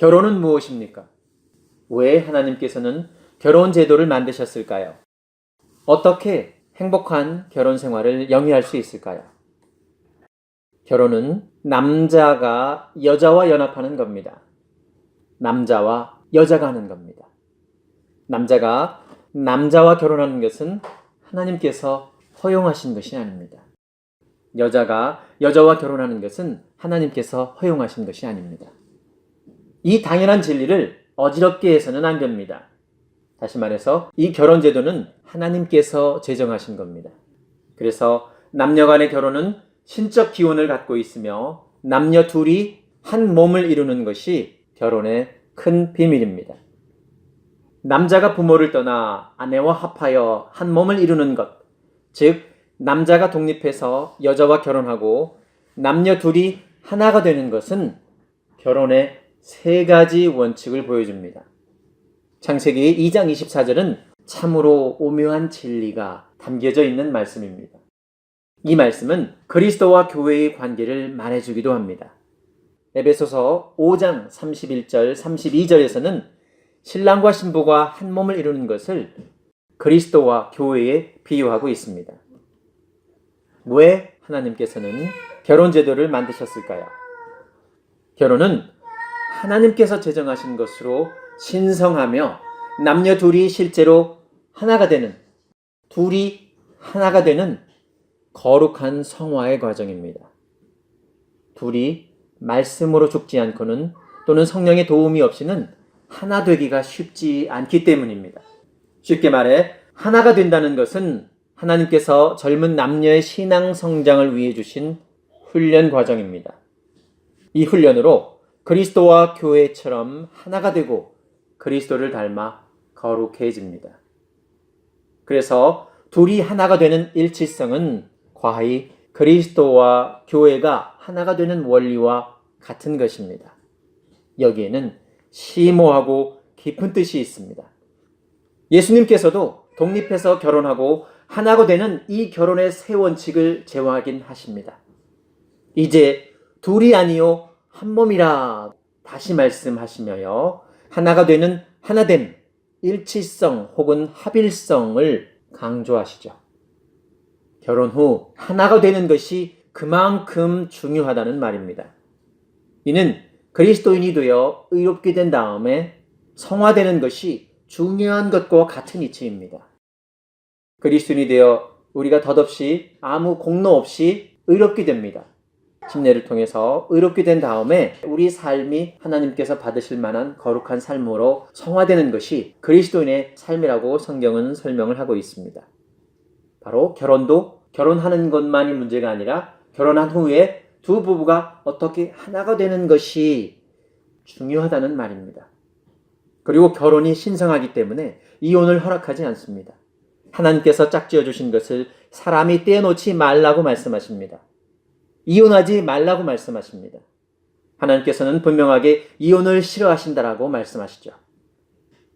결혼은 무엇입니까? 왜 하나님께서는 결혼 제도를 만드셨을까요? 어떻게 행복한 결혼 생활을 영위할 수 있을까요? 결혼은 남자가 여자와 연합하는 겁니다. 남자와 여자가 하는 겁니다. 남자가 남자와 결혼하는 것은 하나님께서 허용하신 것이 아닙니다. 여자가 여자와 결혼하는 것은 하나님께서 허용하신 것이 아닙니다. 이 당연한 진리를 어지럽게 해서는 안 됩니다. 다시 말해서 이 결혼 제도는 하나님께서 제정하신 겁니다. 그래서 남녀 간의 결혼은 신적 기원을 갖고 있으며 남녀 둘이 한 몸을 이루는 것이 결혼의 큰 비밀입니다. 남자가 부모를 떠나 아내와 합하여 한 몸을 이루는 것, 즉 남자가 독립해서 여자와 결혼하고 남녀 둘이 하나가 되는 것은 결혼의 세 가지 원칙을 보여줍니다. 창세기 2장 24절은 참으로 오묘한 진리가 담겨져 있는 말씀입니다. 이 말씀은 그리스도와 교회의 관계를 말해주기도 합니다. 에베소서 5장 31절 32절에서는 신랑과 신부가 한 몸을 이루는 것을 그리스도와 교회에 비유하고 있습니다. 왜 하나님께서는 결혼 제도를 만드셨을까요? 결혼은 하나님께서 제정하신 것으로 신성하며 남녀 둘이 실제로 하나가 되는, 둘이 하나가 되는 거룩한 성화의 과정입니다. 둘이 말씀으로 죽지 않고는 또는 성령의 도움이 없이는 하나 되기가 쉽지 않기 때문입니다. 쉽게 말해 하나가 된다는 것은 하나님께서 젊은 남녀의 신앙 성장을 위해 주신 훈련 과정입니다. 이 훈련으로 그리스도와 교회처럼 하나가 되고 그리스도를 닮아 거룩해집니다. 그래서 둘이 하나가 되는 일치성은 과히 그리스도와 교회가 하나가 되는 원리와 같은 것입니다. 여기에는 심오하고 깊은 뜻이 있습니다. 예수님께서도 독립해서 결혼하고 하나가 되는 이 결혼의 세 원칙을 재확인하십니다. 이제 둘이 아니요 한 몸이라 다시 말씀하시며요. 하나가 되는 하나됨, 일치성 혹은 합일성을 강조하시죠. 결혼 후 하나가 되는 것이 그만큼 중요하다는 말입니다. 이는 그리스도인이 되어 의롭게 된 다음에 성화되는 것이 중요한 것과 같은 이치입니다. 그리스도인이 되어 우리가 덧없이 아무 공로 없이 의롭게 됩니다. 침례를 통해서 의롭게 된 다음에 우리 삶이 하나님께서 받으실 만한 거룩한 삶으로 성화되는 것이 그리스도인의 삶이라고 성경은 설명을 하고 있습니다. 바로 결혼도 결혼하는 것만이 문제가 아니라 결혼한 후에 두 부부가 어떻게 하나가 되는 것이 중요하다는 말입니다. 그리고 결혼이 신성하기 때문에 이혼을 허락하지 않습니다. 하나님께서 짝지어 주신 것을 사람이 떼어놓지 말라고 말씀하십니다. 이혼하지 말라고 말씀하십니다. 하나님께서는 분명하게 이혼을 싫어하신다라고 말씀하시죠.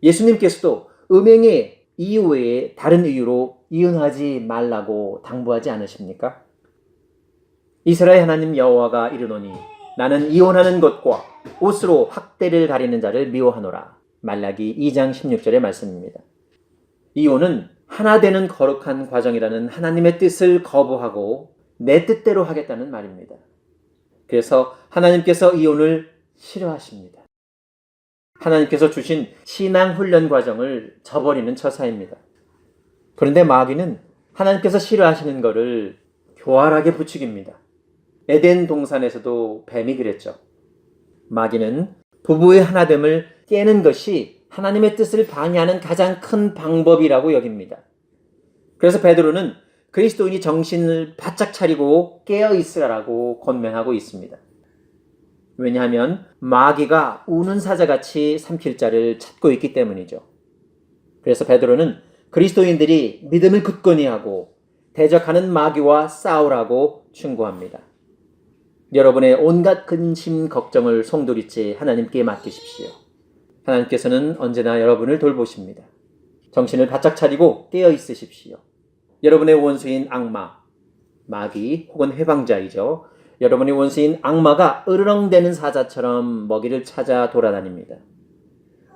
예수님께서도 음행의 이유 외에 다른 이유로 이혼하지 말라고 당부하지 않으십니까? 이스라엘 하나님 여호와가 이르노니 나는 이혼하는 것과 옷으로 학대를 가리는 자를 미워하노라. 말라기 2장 16절의 말씀입니다. 이혼은 하나 되는 거룩한 과정이라는 하나님의 뜻을 거부하고 내 뜻대로 하겠다는 말입니다. 그래서 하나님께서 이혼을 싫어하십니다. 하나님께서 주신 신앙 훈련 과정을 저버리는 처사입니다. 그런데 마귀는 하나님께서 싫어하시는 것을 교활하게 부추깁니다. 에덴 동산에서도 뱀이 그랬죠. 마귀는 부부의 하나됨을 깨는 것이 하나님의 뜻을 방해하는 가장 큰 방법이라고 여깁니다. 그래서 베드로는 그리스도인이 정신을 바짝 차리고 깨어있으라고 권면하고 있습니다. 왜냐하면 마귀가 우는 사자같이 삼킬 자를 찾고 있기 때문이죠. 그래서 베드로는 그리스도인들이 믿음을 굳건히 하고 대적하는 마귀와 싸우라고 충고합니다. 여러분의 온갖 근심, 걱정을 송두리째 하나님께 맡기십시오. 하나님께서는 언제나 여러분을 돌보십니다. 정신을 바짝 차리고 깨어있으십시오. 여러분의 원수인 악마, 마귀 혹은 해방자이죠. 여러분의 원수인 악마가 으르렁대는 사자처럼 먹이를 찾아 돌아다닙니다.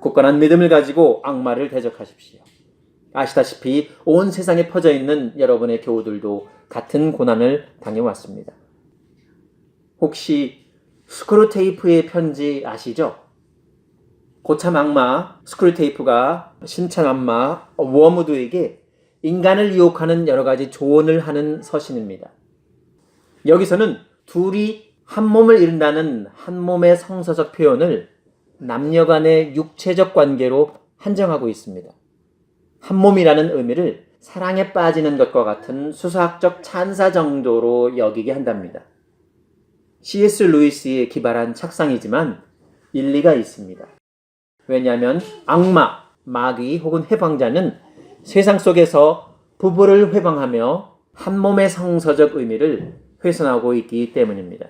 굳건한 믿음을 가지고 악마를 대적하십시오. 아시다시피 온 세상에 퍼져 있는 여러분의 교우들도 같은 고난을 당해왔습니다. 혹시 스크루테이프의 편지 아시죠? 고참 악마 스크루테이프가 신참 악마 워무드에게 인간을 유혹하는 여러 가지 조언을 하는 서신입니다. 여기서는 둘이 한 몸을 이룬다는 한 몸의 성서적 표현을 남녀 간의 육체적 관계로 한정하고 있습니다. 한 몸이라는 의미를 사랑에 빠지는 것과 같은 수사학적 찬사 정도로 여기게 한답니다. C.S. 루이스의 기발한 착상이지만 일리가 있습니다. 왜냐하면 악마, 마귀 혹은 해방자는 세상 속에서 부부를 회방하며 한 몸의 성서적 의미를 훼손하고 있기 때문입니다.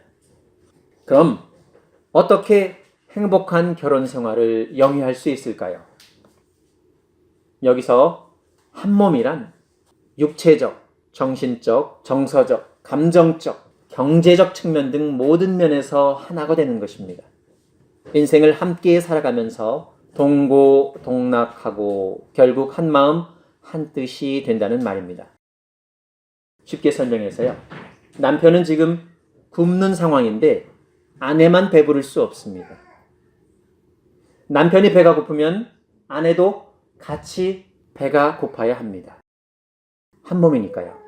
그럼 어떻게 행복한 결혼 생활을 영위할 수 있을까요? 여기서 한 몸이란 육체적, 정신적, 정서적, 감정적, 경제적 측면 등 모든 면에서 하나가 되는 것입니다. 인생을 함께 살아가면서 동고동락하고 결국 한 마음 한 뜻이 된다는 말입니다. 쉽게 설명해서요. 남편은 지금 굶는 상황인데 아내만 배부를 수 없습니다. 남편이 배가 고프면 아내도 같이 배가 고파야 합니다. 한 몸이니까요.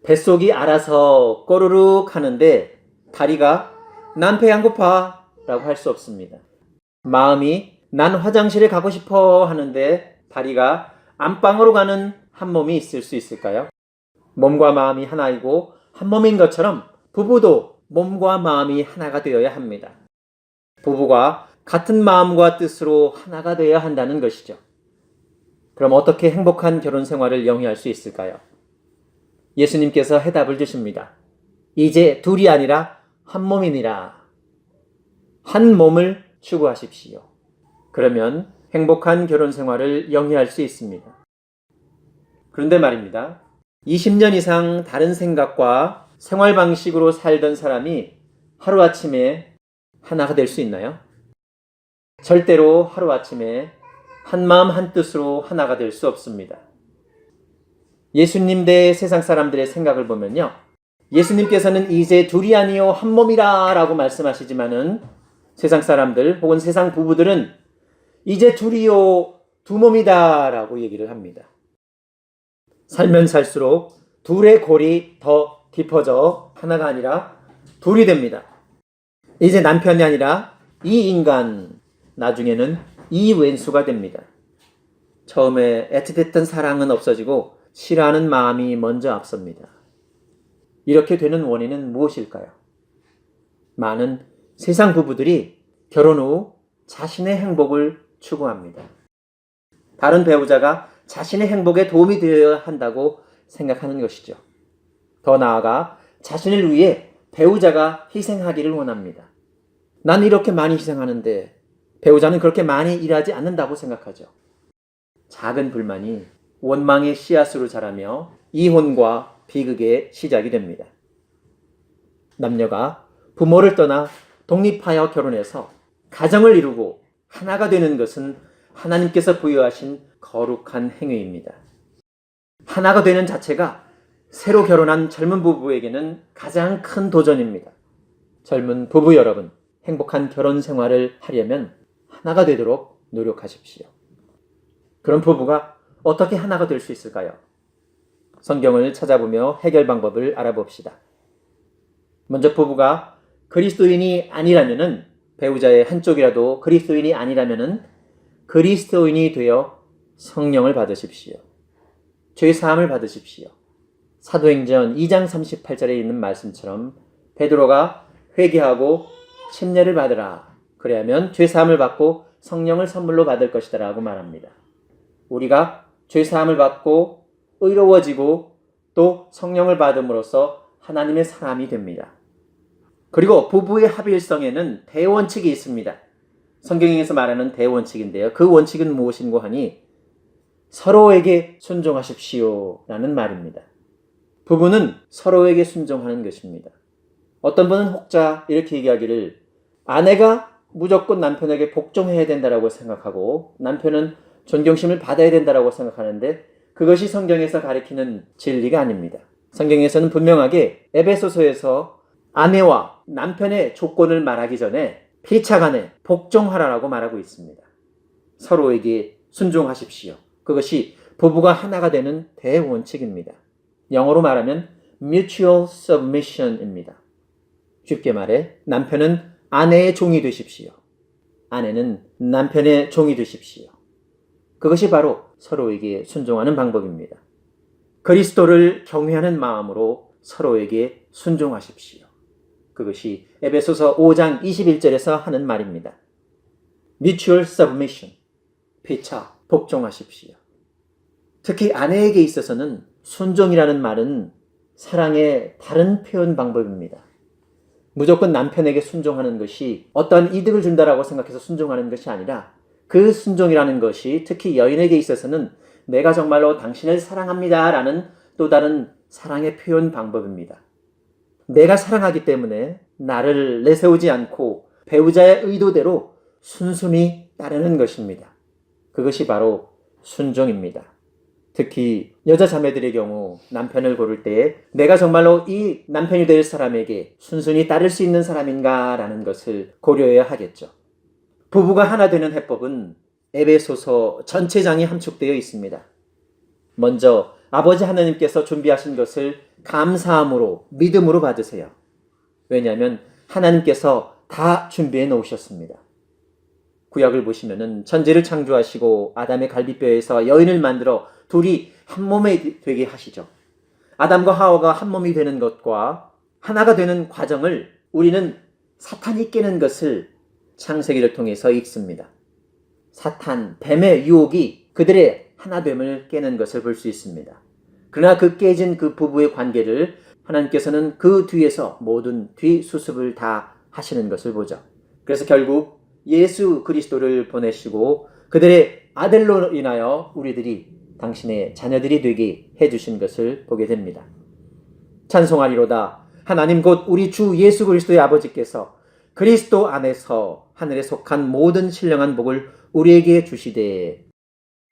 뱃속이 알아서 꼬르륵 하는데 다리가 난 배 안 고파 라고 할 수 없습니다. 마음이 난 화장실에 가고 싶어 하는데 다리가 안방으로 가는 한 몸이 있을 수 있을까요? 몸과 마음이 하나이고 한 몸인 것처럼 부부도 몸과 마음이 하나가 되어야 합니다. 부부가 같은 마음과 뜻으로 하나가 되어야 한다는 것이죠. 그럼 어떻게 행복한 결혼 생활을 영위할 수 있을까요? 예수님께서 해답을 주십니다. 이제 둘이 아니라 한 몸이니라. 한 몸을 추구하십시오. 그러면 행복한 결혼 생활을 영위할 수 있습니다. 그런데 말입니다. 20년 이상 다른 생각과 생활 방식으로 살던 사람이 하루아침에 하나가 될 수 있나요? 절대로 하루아침에 한 마음 한 뜻으로 하나가 될 수 없습니다. 예수님 대 세상 사람들의 생각을 보면요. 예수님께서는 이제 둘이 아니요 한 몸이라 라고 말씀하시지만은 세상 사람들 혹은 세상 부부들은 이제 둘이요 두 몸이다 라고 얘기를 합니다. 살면 살수록 둘의 골이 더 깊어져 하나가 아니라 둘이 됩니다. 이제 남편이 아니라 이 인간, 나중에는 이 왼수가 됩니다. 처음에 애틋했던 사랑은 없어지고 싫어하는 마음이 먼저 앞섭니다. 이렇게 되는 원인은 무엇일까요? 많은 세상 부부들이 결혼 후 자신의 행복을 추구합니다. 다른 배우자가 자신의 행복에 도움이 되어야 한다고 생각하는 것이죠. 더 나아가 자신을 위해 배우자가 희생하기를 원합니다. 난 이렇게 많이 희생하는데 배우자는 그렇게 많이 일하지 않는다고 생각하죠. 작은 불만이 원망의 씨앗으로 자라며 이혼과 비극의 시작이 됩니다. 남녀가 부모를 떠나 독립하여 결혼해서 가정을 이루고 하나가 되는 것은 하나님께서 부여하신 거룩한 행위입니다. 하나가 되는 자체가 새로 결혼한 젊은 부부에게는 가장 큰 도전입니다. 젊은 부부 여러분, 행복한 결혼 생활을 하려면 하나가 되도록 노력하십시오. 그런 부부가 어떻게 하나가 될 수 있을까요? 성경을 찾아보며 해결 방법을 알아봅시다. 먼저 부부가 그리스도인이 아니라면은 배우자의 한쪽이라도 그리스도인이 아니라면은 그리스도인이 되어 성령을 받으십시오. 죄 사함을 받으십시오. 사도행전 2장 38절에 있는 말씀처럼 베드로가 회개하고 침례를 받으라. 그래야면 죄 사함을 받고 성령을 선물로 받을 것이다 라고 말합니다. 우리가 죄 사함을 받고 의로워지고 또 성령을 받음으로써 하나님의 사람이 됩니다. 그리고 부부의 합일성에는 대원칙이 있습니다. 성경에서 말하는 대원칙인데요. 그 원칙은 무엇인고 하니 서로에게 순종하십시오 라는 말입니다. 부부는 서로에게 순종하는 것입니다. 어떤 분은 혹자 이렇게 얘기하기를 아내가 무조건 남편에게 복종해야 된다라고 생각하고 남편은 존경심을 받아야 된다라고 생각하는데 그것이 성경에서 가리키는 진리가 아닙니다. 성경에서는 분명하게 에베소서에서 아내와 남편의 조건을 말하기 전에 피차간에 복종하라라고 말하고 있습니다. 서로에게 순종하십시오. 그것이 부부가 하나가 되는 대원칙입니다. 영어로 말하면 mutual submission입니다. 쉽게 말해 남편은 아내의 종이 되십시오. 아내는 남편의 종이 되십시오. 그것이 바로 서로에게 순종하는 방법입니다. 그리스도를 경외하는 마음으로 서로에게 순종하십시오. 그것이 에베소서 5장 21절에서 하는 말입니다. Mutual submission, 피차 복종하십시오. 특히 아내에게 있어서는 순종이라는 말은 사랑의 다른 표현 방법입니다. 무조건 남편에게 순종하는 것이 어떤 이득을 준다라고 생각해서 순종하는 것이 아니라 그 순종이라는 것이 특히 여인에게 있어서는 내가 정말로 당신을 사랑합니다 라는 또 다른 사랑의 표현 방법입니다. 내가 사랑하기 때문에 나를 내세우지 않고 배우자의 의도대로 순순히 따르는 것입니다. 그것이 바로 순종입니다. 특히 여자 자매들의 경우 남편을 고를 때에 내가 정말로 이 남편이 될 사람에게 순순히 따를 수 있는 사람인가 라는 것을 고려해야 하겠죠. 부부가 하나 되는 해법은 에베소서 전체 장에 함축되어 있습니다. 먼저 아버지 하나님께서 준비하신 것을 감사함으로 믿음으로 받으세요. 왜냐하면 하나님께서 다 준비해 놓으셨습니다. 구약을 보시면은 천지를 창조하시고 아담의 갈비뼈에서 여인을 만들어 둘이 한 몸이 되게 하시죠. 아담과 하와가 한 몸이 되는 것과 하나가 되는 과정을 우리는 사탄이 깨는 것을 창세기를 통해서 읽습니다. 사탄, 뱀의 유혹이 그들의 하나됨을 깨는 것을 볼 수 있습니다. 그러나 그 깨진 그 부부의 관계를 하나님께서는 그 뒤에서 모든 뒤수습을 다 하시는 것을 보죠. 그래서 결국 예수 그리스도를 보내시고 그들의 아들로 인하여 우리들이 당신의 자녀들이 되게 해주신 것을 보게 됩니다. 찬송하리로다. 하나님 곧 우리 주 예수 그리스도의 아버지께서 그리스도 안에서 하늘에 속한 모든 신령한 복을 우리에게 주시되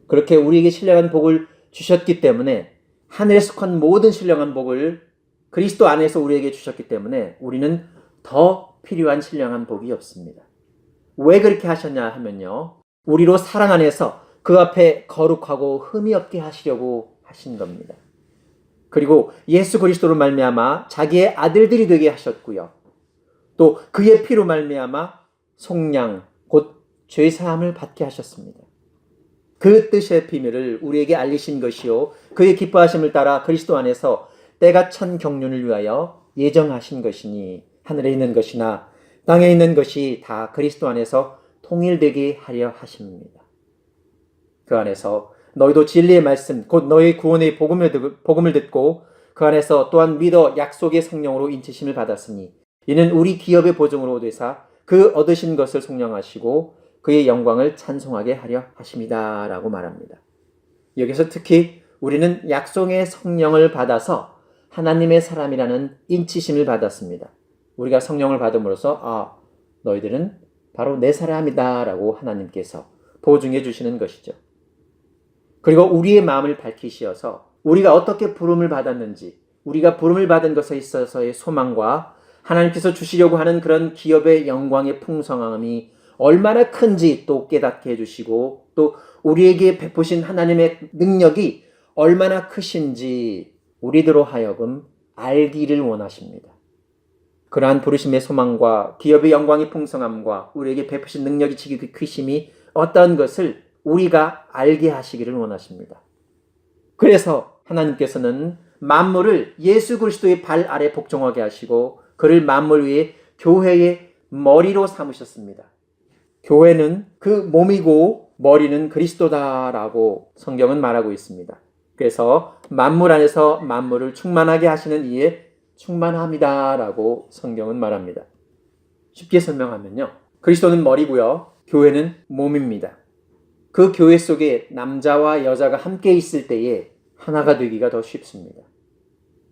그렇게 우리에게 신령한 복을 주셨기 때문에 하늘에 속한 모든 신령한 복을 그리스도 안에서 우리에게 주셨기 때문에 우리는 더 필요한 신령한 복이 없습니다. 왜 그렇게 하셨냐 하면요. 우리로 사랑 안에서 그 앞에 거룩하고 흠이 없게 하시려고 하신 겁니다. 그리고 예수 그리스도로 말미암아 자기의 아들들이 되게 하셨고요. 또 그의 피로 말미암아 속량 곧 죄사함을 받게 하셨습니다. 그 뜻의 비밀을 우리에게 알리신 것이요 그의 기뻐하심을 따라 그리스도 안에서 때가 찬 경륜을 위하여 예정하신 것이니 하늘에 있는 것이나 땅에 있는 것이 다 그리스도 안에서 통일되게 하려 하십니다. 그 안에서 너희도 진리의 말씀 곧 너희 구원의 복음을 듣고 그 안에서 또한 믿어 약속의 성령으로 인치심을 받았으니 이는 우리 기업의 보증으로 되사 그 얻으신 것을 속량하시고 그의 영광을 찬송하게 하려 하십니다 라고 말합니다. 여기서 특히 우리는 약속의 성령을 받아서 하나님의 사람이라는 인치심을 받았습니다. 우리가 성령을 받음으로써 너희들은 바로 내 사람이다 라고 하나님께서 보증해 주시는 것이죠. 그리고 우리의 마음을 밝히시어서 우리가 어떻게 부름을 받았는지 우리가 부름을 받은 것에 있어서의 소망과 하나님께서 주시려고 하는 그런 기업의 영광의 풍성함이 얼마나 큰지 또 깨닫게 해주시고 또 우리에게 베푸신 하나님의 능력이 얼마나 크신지 우리들로 하여금 알기를 원하십니다. 그러한 부르심의 소망과 기업의 영광의 풍성함과 우리에게 베푸신 능력이 지극히 크심이 어떤 것을 우리가 알게 하시기를 원하십니다. 그래서 하나님께서는 만물을 예수 그리스도의 발 아래 복종하게 하시고 그를 만물 위에 교회의 머리로 삼으셨습니다. 교회는 그 몸이고 머리는 그리스도다라고 성경은 말하고 있습니다. 그래서 만물 안에서 만물을 충만하게 하시는 이에 충만합니다라고 성경은 말합니다. 쉽게 설명하면요. 그리스도는 머리고요. 교회는 몸입니다. 그 교회 속에 남자와 여자가 함께 있을 때에 하나가 되기가 더 쉽습니다.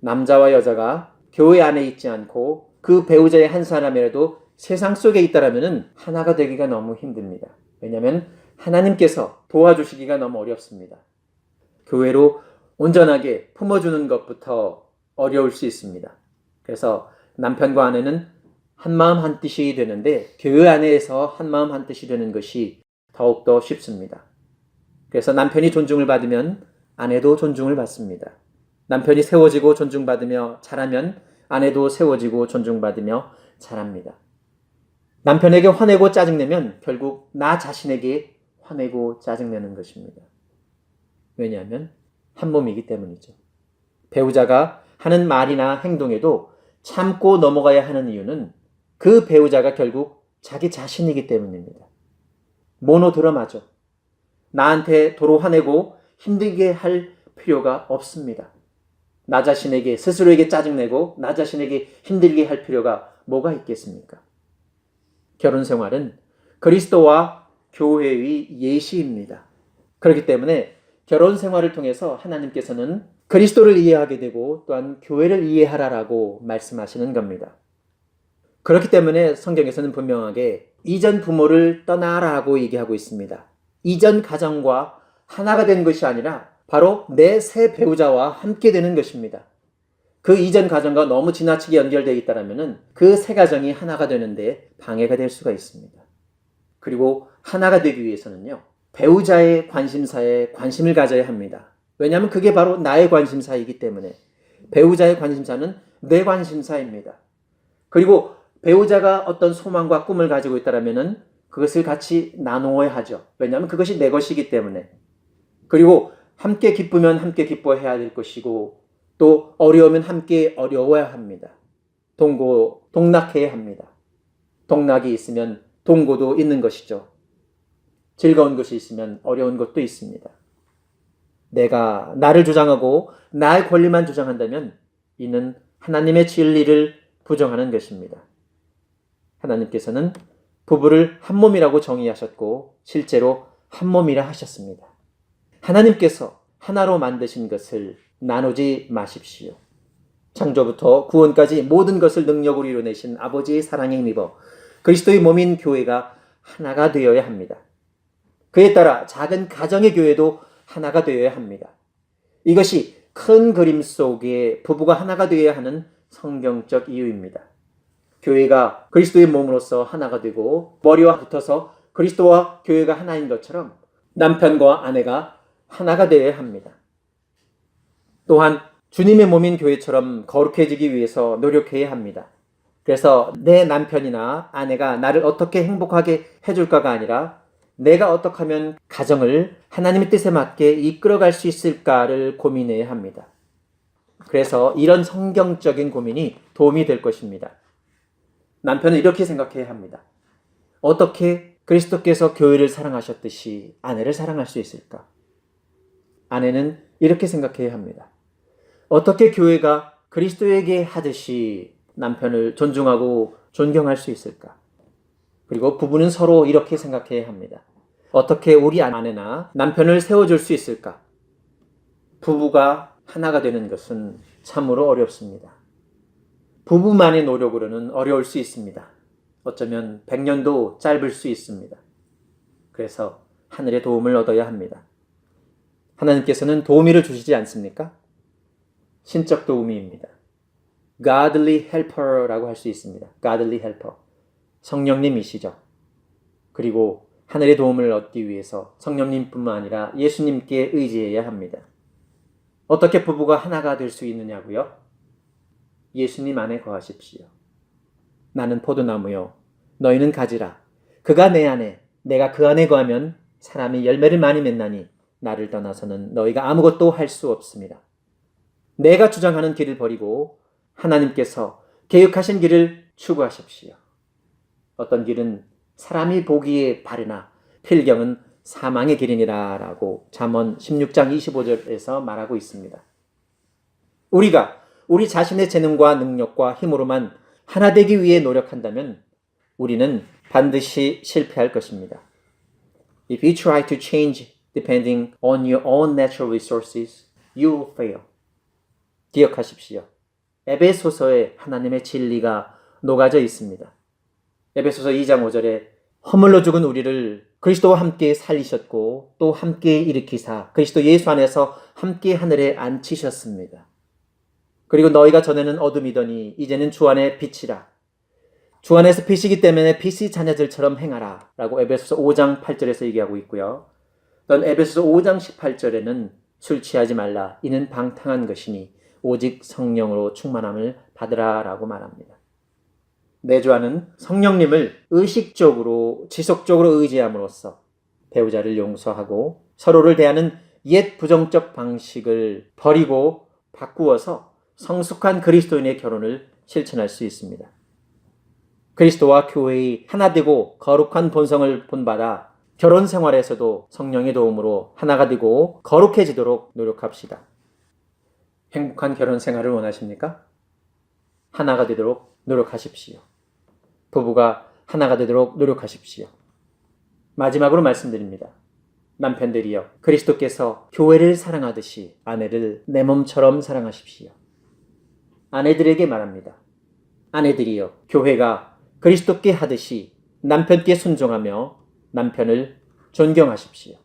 남자와 여자가 교회 안에 있지 않고 그 배우자의 한 사람이라도 세상 속에 있다라면 하나가 되기가 너무 힘듭니다. 왜냐하면 하나님께서 도와주시기가 너무 어렵습니다. 교회로 온전하게 품어주는 것부터 어려울 수 있습니다. 그래서 남편과 아내는 한마음 한뜻이 되는데 교회 안에서 한마음 한뜻이 되는 것이 더욱더 쉽습니다. 그래서 남편이 존중을 받으면 아내도 존중을 받습니다. 남편이 세워지고 존중받으며 잘하면 아내도 세워지고 존중받으며 잘합니다. 남편에게 화내고 짜증내면 결국 나 자신에게 화내고 짜증내는 것입니다. 왜냐하면 한 몸이기 때문이죠. 배우자가 하는 말이나 행동에도 참고 넘어가야 하는 이유는 그 배우자가 결국 자기 자신이기 때문입니다. 모노드라마죠. 나한테 도로 화내고 힘들게 할 필요가 없습니다. 나 자신에게 스스로에게 짜증내고 나 자신에게 힘들게 할 필요가 뭐가 있겠습니까? 결혼 생활은 그리스도와 교회의 예시입니다. 그렇기 때문에 결혼 생활을 통해서 하나님께서는 그리스도를 이해하게 되고 또한 교회를 이해하라라고 말씀하시는 겁니다. 그렇기 때문에 성경에서는 분명하게 이전 부모를 떠나라고 얘기하고 있습니다. 이전 가정과 하나가 된 것이 아니라 바로 내 새 배우자와 함께 되는 것입니다. 그 이전 가정과 너무 지나치게 연결되어 있다면 그 새 가정이 하나가 되는데 방해가 될 수가 있습니다. 그리고 하나가 되기 위해서는요, 배우자의 관심사에 관심을 가져야 합니다. 왜냐하면 그게 바로 나의 관심사이기 때문에 배우자의 관심사는 내 관심사입니다. 그리고 배우자가 어떤 소망과 꿈을 가지고 있다면 그것을 같이 나누어야 하죠. 왜냐하면 그것이 내 것이기 때문에. 그리고 함께 기쁘면 함께 기뻐해야 될 것이고 또 어려우면 함께 어려워야 합니다. 동락해야 합니다. 동락이 있으면 동고도 있는 것이죠. 즐거운 것이 있으면 어려운 것도 있습니다. 내가 나를 주장하고 나의 권리만 주장한다면 이는 하나님의 진리를 부정하는 것입니다. 하나님께서는 부부를 한 몸이라고 정의하셨고 실제로 한 몸이라 하셨습니다. 하나님께서 하나로 만드신 것을 나누지 마십시오. 창조부터 구원까지 모든 것을 능력으로 이루어내신 아버지의 사랑에 힘입어 그리스도의 몸인 교회가 하나가 되어야 합니다. 그에 따라 작은 가정의 교회도 하나가 되어야 합니다. 이것이 큰 그림 속에 부부가 하나가 되어야 하는 성경적 이유입니다. 교회가 그리스도의 몸으로서 하나가 되고 머리와 붙어서 그리스도와 교회가 하나인 것처럼 남편과 아내가 하나가 되어야 합니다. 또한 주님의 몸인 교회처럼 거룩해지기 위해서 노력해야 합니다. 그래서 내 남편이나 아내가 나를 어떻게 행복하게 해줄까가 아니라 내가 어떻게 하면 가정을 하나님의 뜻에 맞게 이끌어갈 수 있을까를 고민해야 합니다. 그래서 이런 성경적인 고민이 도움이 될 것입니다. 남편은 이렇게 생각해야 합니다. 어떻게 그리스도께서 교회를 사랑하셨듯이 아내를 사랑할 수 있을까? 아내는 이렇게 생각해야 합니다. 어떻게 교회가 그리스도에게 하듯이 남편을 존중하고 존경할 수 있을까? 그리고 부부는 서로 이렇게 생각해야 합니다. 어떻게 우리 아내나 남편을 세워줄 수 있을까? 부부가 하나가 되는 것은 참으로 어렵습니다. 부부만의 노력으로는 어려울 수 있습니다. 어쩌면 100년도 짧을 수 있습니다. 그래서 하늘의 도움을 얻어야 합니다. 하나님께서는 도우미를 주시지 않습니까? 신적 도우미입니다. Godly helper라고 할 수 있습니다. Godly helper. 성령님이시죠. 그리고 하늘의 도움을 얻기 위해서 성령님뿐만 아니라 예수님께 의지해야 합니다. 어떻게 부부가 하나가 될 수 있느냐고요? 예수님 안에 거하십시오. 나는 포도나무요, 너희는 가지라. 그가 내 안에, 내가 그 안에 거하면 사람이 열매를 많이 맺나니 나를 떠나서는 너희가 아무것도 할 수 없습니다. 내가 주장하는 길을 버리고 하나님께서 계획하신 길을 추구하십시오. 어떤 길은 사람이 보기에 바르나 필경은 사망의 길이니라 라고 잠언 16장 25절에서 말하고 있습니다. 우리가 우리 자신의 재능과 능력과 힘으로만 하나 되기 위해 노력한다면 우리는 반드시 실패할 것입니다. If you try to change depending on your own natural resources, you will fail. 기억하십시오. 에베소서에 하나님의 진리가 녹아져 있습니다. 에베소서 2장 5절에 허물로 죽은 우리를 그리스도와 함께 살리셨고 또 함께 일으키사 그리스도 예수 안에서 함께 하늘에 앉히셨습니다. 그리고 너희가 전에는 어둠이더니 이제는 주 안에 빛이라. 주 안에서 빛이기 때문에 빛의 자녀들처럼 행하라 라고 에베소서 5장 8절에서 얘기하고 있고요. 또 에베소서 5장 18절에는 술 취하지 말라. 이는 방탕한 것이니 오직 성령으로 충만함을 받으라 라고 말합니다. 내주하는 성령님을 의식적으로 지속적으로 의지함으로써 배우자를 용서하고 서로를 대하는 옛 부정적 방식을 버리고 바꾸어서 성숙한 그리스도인의 결혼을 실천할 수 있습니다. 그리스도와 교회의 하나 되고 거룩한 본성을 본받아 결혼 생활에서도 성령의 도움으로 하나가 되고 거룩해지도록 노력합시다. 행복한 결혼 생활을 원하십니까? 하나가 되도록 노력하십시오. 부부가 하나가 되도록 노력하십시오. 마지막으로 말씀드립니다. 남편들이여, 그리스도께서 교회를 사랑하듯이 아내를 내 몸처럼 사랑하십시오. 아내들에게 말합니다. 아내들이여, 교회가 그리스도께 하듯이 남편께 순종하며 남편을 존경하십시오.